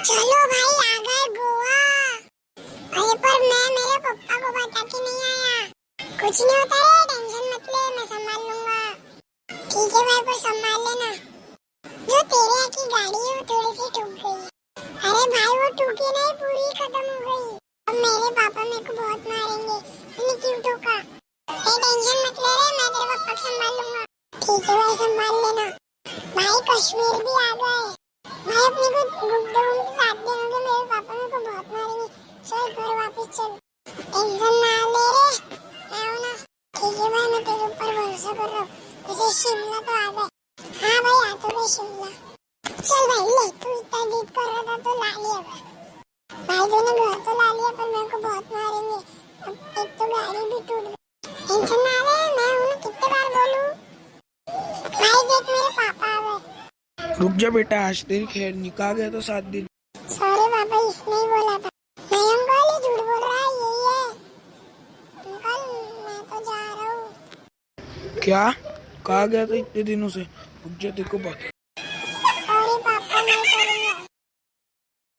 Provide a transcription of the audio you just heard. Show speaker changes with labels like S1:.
S1: चलो भाई आ गए गोवा। अरे पर मैं मेरे पापा को बता के नहीं आया। कुछ नहीं होता है, टेंशन मत ले, मैं संभाल लूंगा। ठीक है भाई, पर संभाल लेना। जो तेरे यहाँ की गाड़ी है वो थोड़ी सी टूट गई है। अरे भाई वो टूटी नहीं, पूरी खत्म हो गई। अब मेरे पापा मेरे को बहुत मारेंगे, मैंने क्यों ठोका। टेंशन मत ले रे, मैं तेरे पापा को संभाल लूंगा। ठीक है भाई, संभाल लेना। भाई कश्मीर भी आ गए। भाई अपने को घूमते घूमते 7 दिन हो गए, मेरे पापा मेरे को बहुत मारेंगे। चल घर वापस चल, टेंशन ना ले रे, मैं हूं ना। ठीक है भाई, मैं तेरे ऊपर भरोसा कर रहा हूँ। जैसे शिमला तो आ गए। हाँ भाई आ तो गए शिमला। चल भाई ले, तू इतना जिद कर रहा था तो ला लिया भाई। तूने घर तो ला लिया, पर मेरे को बहुत मारेंगे। अब एक तो गाड़ी भी टूट गई। टेंशन ना ले, मैं हूं ना, कितने बार बोलूं। भाई देख मेरे पापा आ गए।
S2: रुक जा बेटा, आज तेरी खैर निकाह गया तो 7 दिन।
S1: सॉरी पापा, इसने ही बोला था। नहीं अंकल, ये झूठ बोल रहा है, यही है। अंकल मैं तो जा रहा हूँ।
S2: क्या कहा गया था इतने दिनों से? रुक जा, तेरे को बात